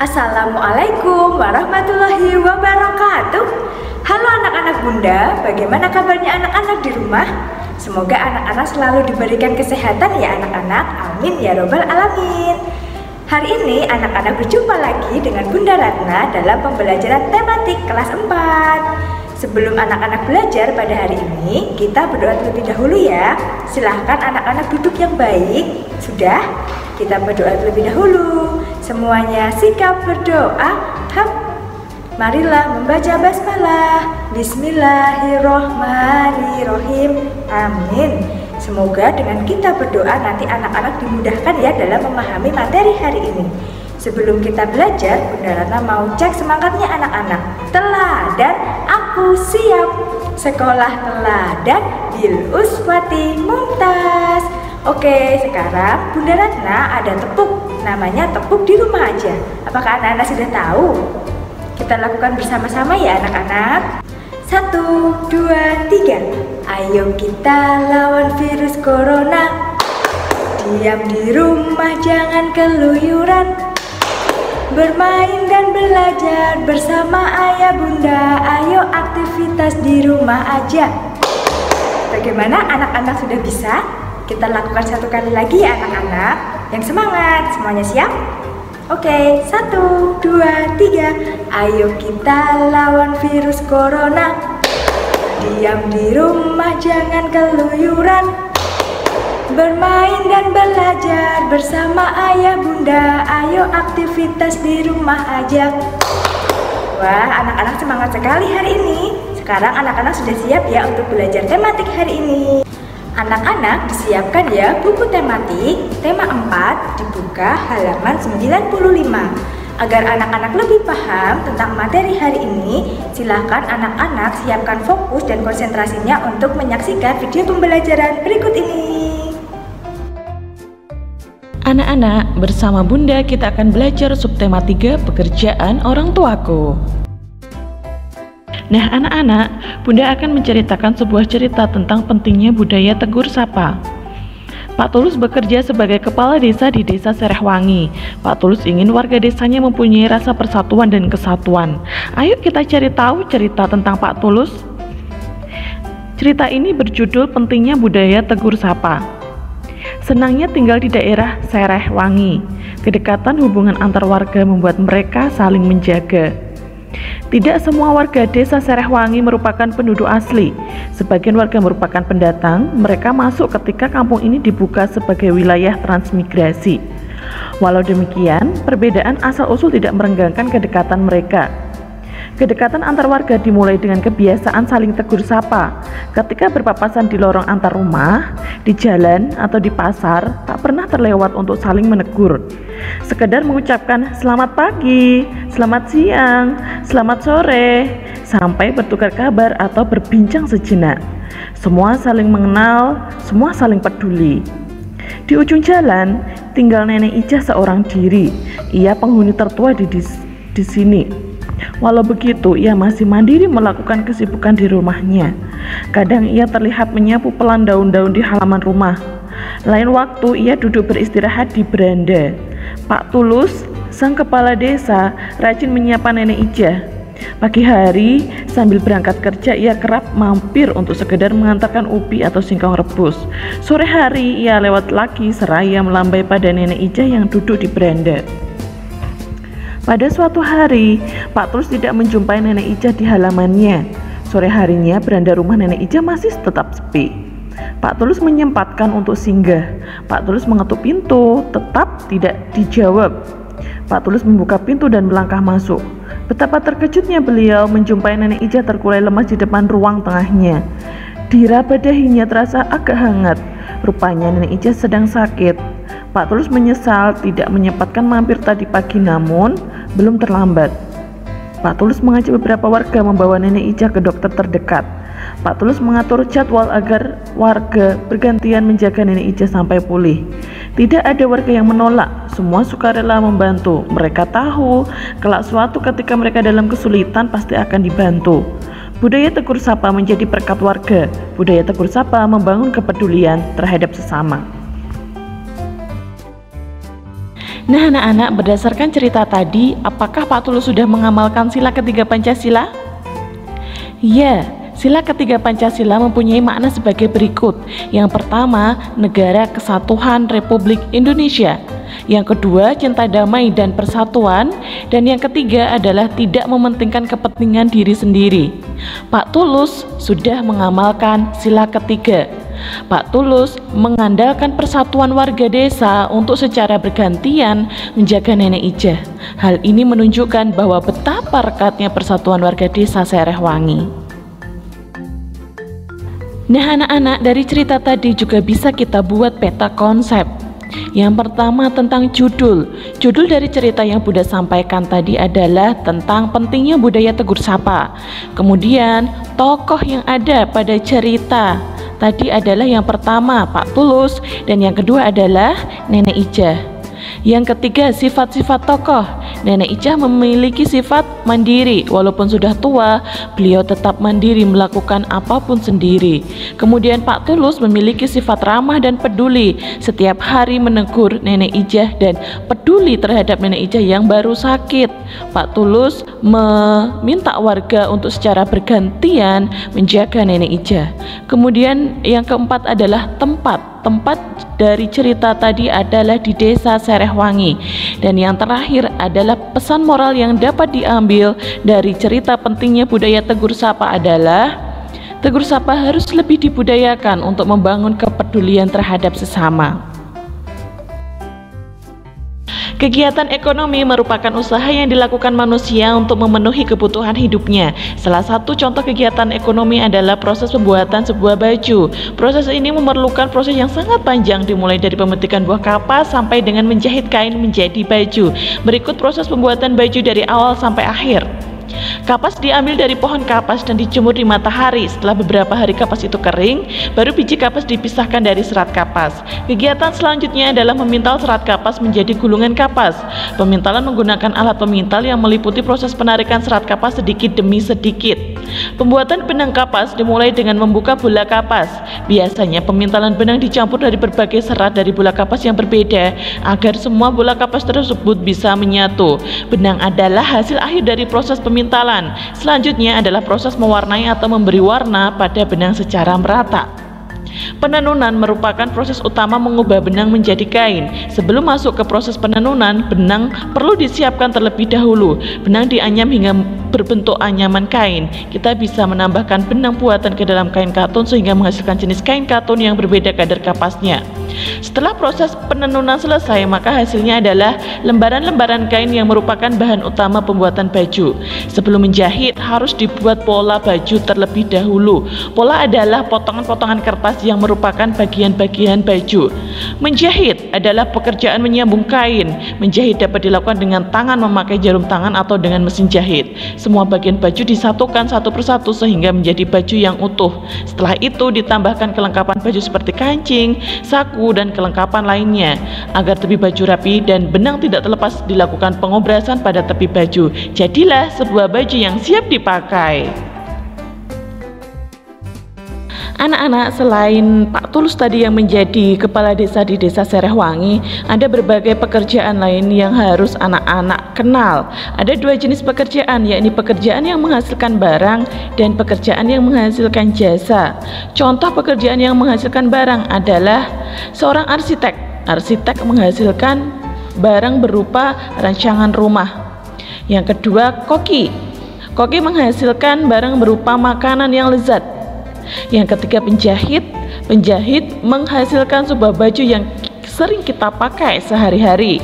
Assalamualaikum warahmatullahi wabarakatuh. Halo anak-anak bunda, bagaimana kabarnya anak-anak di rumah? Semoga anak-anak selalu diberikan kesehatan ya anak-anak, amin ya robbal alamin. Hari ini anak-anak berjumpa lagi dengan Bunda Ratna dalam pembelajaran tematik kelas 4. Sebelum anak-anak belajar pada hari ini, kita berdoa terlebih dahulu ya. Silahkan anak-anak duduk yang baik. Sudah? Kita berdoa terlebih dahulu. Semuanya sikap berdoa. Marilah membaca basmalah. Bismillahirrohmanirrohim. Amin. Semoga dengan kita berdoa nanti anak-anak dimudahkan ya dalam memahami materi hari ini. Sebelum kita belajar, Bunda Ratna mau cek semangatnya anak-anak. Teladan aku siap. Sekolah teladan bil uswati mumtaz. Oke, sekarang Bunda Ratna ada tepuk. Namanya tepuk di rumah aja. Apakah anak-anak sudah tahu? Kita lakukan bersama-sama ya anak-anak. 1, 2, 3. Ayo kita lawan virus corona. Diam di rumah jangan keluyuran. Bermain dan belajar bersama ayah bunda. Ayo aktivitas di rumah aja. Bagaimana anak-anak sudah bisa? Kita lakukan satu kali lagi ya anak-anak. Yang semangat, semuanya siap? Oke, 1, 2, 3. Ayo kita lawan virus corona. Diam di rumah jangan keluyuran. Bermain dan belajar bersama ayah bunda. Ayo aktivitas di rumah aja. Wah, anak-anak semangat sekali hari ini. Sekarang anak-anak sudah siap ya untuk belajar tematik hari ini. Anak-anak disiapkan ya buku tematik tema 4 dibuka halaman 95. Agar anak-anak lebih paham tentang materi hari ini, silahkan anak-anak siapkan fokus dan konsentrasinya untuk menyaksikan video pembelajaran berikut ini. Anak-anak, bersama Bunda kita akan belajar subtema 3 pekerjaan orang tuaku. Nah anak-anak, Bunda akan menceritakan sebuah cerita tentang pentingnya budaya tegur sapa. Pak Tulus bekerja sebagai kepala desa di desa Serehwangi. Pak Tulus ingin warga desanya mempunyai rasa persatuan dan kesatuan. Ayo kita cari tahu cerita tentang Pak Tulus. Cerita ini berjudul pentingnya budaya tegur sapa. Senangnya tinggal di daerah Serehwangi. Kedekatan hubungan antar warga membuat mereka saling menjaga. Tidak semua warga desa Serehwangi merupakan penduduk asli. Sebagian warga merupakan pendatang. Mereka masuk ketika kampung ini dibuka sebagai wilayah transmigrasi. Walau demikian, perbedaan asal-usul tidak merenggangkan kedekatan mereka. Kedekatan antar warga dimulai dengan kebiasaan saling tegur sapa. Ketika berpapasan di lorong antar rumah, di jalan atau di pasar, tak pernah terlewat untuk saling menegur. Sekedar mengucapkan selamat pagi, selamat siang, selamat sore, sampai bertukar kabar atau berbincang sejenak. Semua saling mengenal, semua saling peduli. Di ujung jalan tinggal Nenek Ijah seorang diri. Ia penghuni tertua di sini. Walau begitu, ia masih mandiri melakukan kesibukan di rumahnya. Kadang ia terlihat menyapu pelan daun-daun di halaman rumah. Lain waktu ia duduk beristirahat di beranda. Pak Tulus, sang kepala desa, rajin menyapa Nenek Ijah. Pagi hari, sambil berangkat kerja ia kerap mampir untuk sekedar mengantarkan ubi atau singkong rebus. Sore hari ia lewat lagi seraya melambai pada Nenek Ijah yang duduk di beranda. Pada suatu hari, Pak Tulus tidak menjumpai Nenek Ijah di halamannya. Sore harinya, beranda rumah Nenek Ijah masih tetap sepi. Pak Tulus menyempatkan untuk singgah. Pak Tulus mengetuk pintu, tetap tidak dijawab. Pak Tulus membuka pintu dan melangkah masuk. Betapa terkejutnya beliau menjumpai Nenek Ijah terkulai lemas di depan ruang tengahnya. Diraba dahinya terasa agak hangat. Rupanya Nenek Ijah sedang sakit. Pak Tulus menyesal tidak menyempatkan mampir tadi pagi, namun belum terlambat. Pak Tulus mengajak beberapa warga membawa Nenek Ijah ke dokter terdekat. Pak Tulus mengatur jadwal agar warga bergantian menjaga Nenek Ijah sampai pulih. Tidak ada warga yang menolak, semua sukarela membantu. Mereka tahu kelak suatu ketika mereka dalam kesulitan pasti akan dibantu. Budaya tegur sapa menjadi perkat warga. Budaya tegur sapa membangun kepedulian terhadap sesama. Nah anak-anak, berdasarkan cerita tadi, apakah Pak Tulus sudah mengamalkan sila ketiga Pancasila? Ya, sila ketiga Pancasila mempunyai makna sebagai berikut. Yang pertama, negara kesatuan Republik Indonesia. Yang kedua, cinta damai dan persatuan. Dan yang ketiga adalah tidak mementingkan kepentingan diri sendiri. Pak Tulus sudah mengamalkan sila ketiga. Pak Tulus mengandalkan persatuan warga desa untuk secara bergantian menjaga Nenek Ijah. Hal ini menunjukkan bahwa betapa rekatnya persatuan warga desa Serehwangi. Nah anak-anak, dari cerita tadi juga bisa kita buat peta konsep. Yang pertama tentang judul. Judul dari cerita yang Bunda sampaikan tadi adalah tentang pentingnya budaya tegur sapa. Kemudian tokoh yang ada pada cerita tadi adalah yang pertama Pak Tulus dan yang kedua adalah Nenek Ijah. Yang ketiga, sifat-sifat tokoh. Nenek Ijah memiliki sifat mandiri. Walaupun sudah tua, beliau tetap mandiri melakukan apapun sendiri. Kemudian Pak Tulus memiliki sifat ramah dan peduli. Setiap hari menegur Nenek Ijah dan peduli terhadap Nenek Ijah yang baru sakit. Pak Tulus meminta warga untuk secara bergantian menjaga Nenek Ijah. Kemudian yang keempat adalah tempat. Tempat dari cerita tadi adalah di desa Serehwangi. Dan yang terakhir adalah pesan moral yang dapat diambil dari cerita pentingnya budaya tegur sapa adalah tegur sapa harus lebih dibudayakan untuk membangun kepedulian terhadap sesama. Kegiatan ekonomi merupakan usaha yang dilakukan manusia untuk memenuhi kebutuhan hidupnya. Salah satu contoh kegiatan ekonomi adalah proses pembuatan sebuah baju. Proses ini memerlukan proses yang sangat panjang, dimulai dari pemetikan buah kapas sampai dengan menjahit kain menjadi baju. Berikut proses pembuatan baju dari awal sampai akhir. Kapas diambil dari pohon kapas dan dijemur di matahari. Setelah beberapa hari kapas itu kering, baru biji kapas dipisahkan dari serat kapas. Kegiatan selanjutnya adalah memintal serat kapas menjadi gulungan kapas. Pemintalan menggunakan alat pemintal yang meliputi proses penarikan serat kapas sedikit demi sedikit. Pembuatan benang kapas dimulai dengan membuka bola kapas. Biasanya pemintalan benang dicampur dari berbagai serat dari bola kapas yang berbeda agar semua bola kapas tersebut bisa menyatu. Benang adalah hasil akhir dari proses pemintalan. Selanjutnya adalah proses mewarnai atau memberi warna pada benang secara merata. Penenunan merupakan proses utama mengubah benang menjadi kain. Sebelum masuk ke proses penenunan, benang perlu disiapkan terlebih dahulu. Benang dianyam hingga berbentuk anyaman kain. Kita bisa menambahkan benang buatan ke dalam kain katun sehingga menghasilkan jenis kain katun yang berbeda kadar kapasnya. Setelah proses penenunan selesai, maka hasilnya adalah lembaran-lembaran kain yang merupakan bahan utama pembuatan baju. Sebelum menjahit, harus dibuat pola baju terlebih dahulu. Pola adalah potongan-potongan kertas yang merupakan bagian-bagian baju. Menjahit adalah pekerjaan menyambung kain. Menjahit dapat dilakukan dengan tangan memakai jarum tangan atau dengan mesin jahit. Semua bagian baju disatukan satu persatu sehingga menjadi baju yang utuh. Setelah itu ditambahkan kelengkapan baju seperti kancing, saku, dan kelengkapan lainnya. Agar tepi baju rapi dan benang tidak terlepas, dilakukan pengobrasan pada tepi baju. Jadilah sebuah baju yang siap dipakai. Anak-anak, selain Pak Tulus tadi yang menjadi kepala desa di desa Serehwangi, ada berbagai pekerjaan lain yang harus anak-anak kenal. Ada dua jenis pekerjaan, yakni pekerjaan yang menghasilkan barang dan pekerjaan yang menghasilkan jasa. Contoh pekerjaan yang menghasilkan barang adalah seorang arsitek. Arsitek menghasilkan barang berupa rancangan rumah. Yang kedua, koki. Koki menghasilkan barang berupa makanan yang lezat. Yang ketiga, penjahit. Penjahit menghasilkan sebuah baju yang sering kita pakai sehari-hari.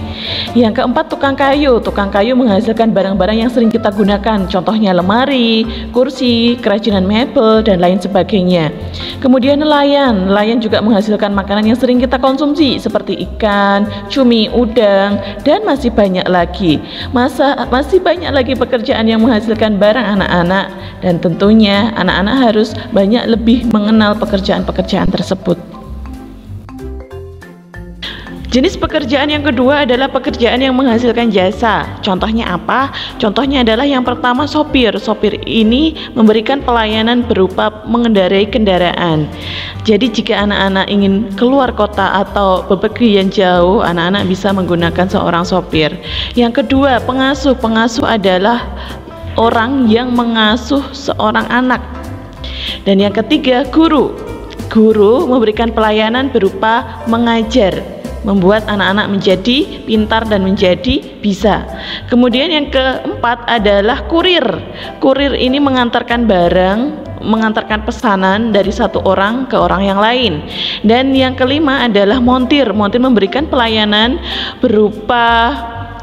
Yang keempat, tukang kayu. Tukang kayu menghasilkan barang-barang yang sering kita gunakan, contohnya lemari, kursi, kerajinan mebel, dan lain sebagainya. Kemudian nelayan. Nelayan juga menghasilkan makanan yang sering kita konsumsi seperti ikan, cumi, udang, dan masih banyak lagi. Masih banyak lagi pekerjaan yang menghasilkan barang anak-anak, dan tentunya anak-anak harus banyak lebih mengenal pekerjaan-pekerjaan tersebut. Jenis pekerjaan yang kedua adalah pekerjaan yang menghasilkan jasa. Contohnya apa? Contohnya adalah yang pertama sopir. Sopir ini memberikan pelayanan berupa mengendarai kendaraan. Jadi jika anak-anak ingin keluar kota atau bepergian jauh, anak-anak bisa menggunakan seorang sopir. Yang kedua, pengasuh. Pengasuh adalah orang yang mengasuh seorang anak. Dan yang ketiga, guru. Guru memberikan pelayanan berupa mengajar, membuat anak-anak menjadi pintar dan menjadi bisa. Kemudian yang keempat adalah kurir. Kurir ini mengantarkan barang, mengantarkan pesanan dari satu orang ke orang yang lain. Dan yang kelima adalah montir. Montir memberikan pelayanan berupa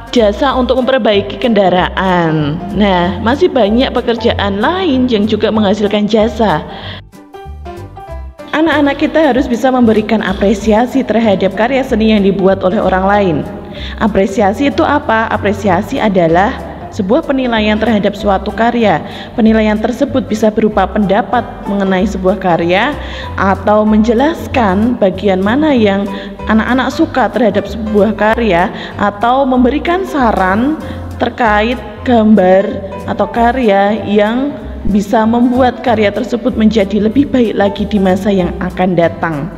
jasa untuk memperbaiki kendaraan. Nah, masih banyak pekerjaan lain yang juga menghasilkan jasa. Anak-anak kita harus bisa memberikan apresiasi terhadap karya seni yang dibuat oleh orang lain. Apresiasi itu apa? Apresiasi adalah sebuah penilaian terhadap suatu karya. Penilaian tersebut bisa berupa pendapat mengenai sebuah karya atau menjelaskan bagian mana yang anak-anak suka terhadap sebuah karya, atau memberikan saran terkait gambar atau karya yang bisa membuat karya tersebut menjadi lebih baik lagi di masa yang akan datang.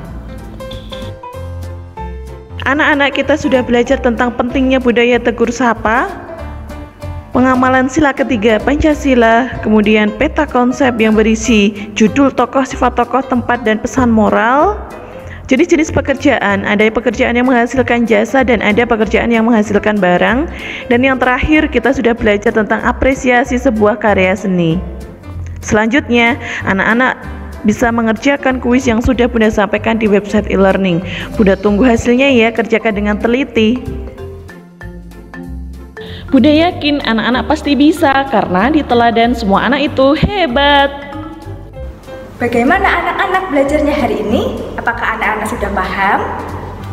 Anak-anak kita sudah belajar tentang pentingnya budaya tegur sapa, pengamalan sila ketiga Pancasila, kemudian peta konsep yang berisi judul tokoh, sifat tokoh, tempat, dan pesan moral. Jenis-jenis pekerjaan, ada pekerjaan yang menghasilkan jasa dan ada pekerjaan yang menghasilkan barang. Dan yang terakhir, kita sudah belajar tentang apresiasi sebuah karya seni. Selanjutnya, anak-anak bisa mengerjakan kuis yang sudah Bunda sampaikan di website e-learning. Bunda tunggu hasilnya ya, kerjakan dengan teliti. Bunda yakin anak-anak pasti bisa, karena di teladan semua anak itu hebat. Bagaimana anak-anak belajarnya hari ini? Apakah anak-anak sudah paham?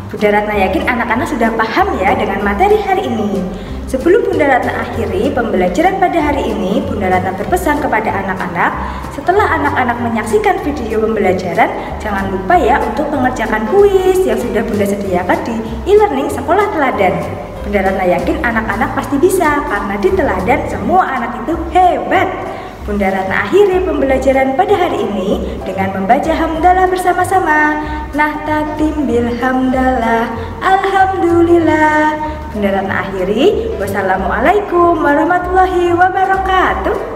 Bunda Ratna yakin anak-anak sudah paham ya dengan materi hari ini. Sebelum Bunda Ratna akhiri pembelajaran pada hari ini, Bunda Ratna berpesan kepada anak-anak, setelah anak-anak menyaksikan video pembelajaran, jangan lupa ya untuk mengerjakan kuis yang sudah Bunda sediakan di e-learning Sekolah Teladan. Bunda Ratna yakin anak-anak pasti bisa, karena di teladan semua anak itu hebat. Bunda Ratna akhiri pembelajaran pada hari ini dengan membaca hamdalah bersama-sama. Nahtatim bil hamdalah, alhamdulillah. Bunda Ratna akhiri, wassalamualaikum warahmatullahi wabarakatuh.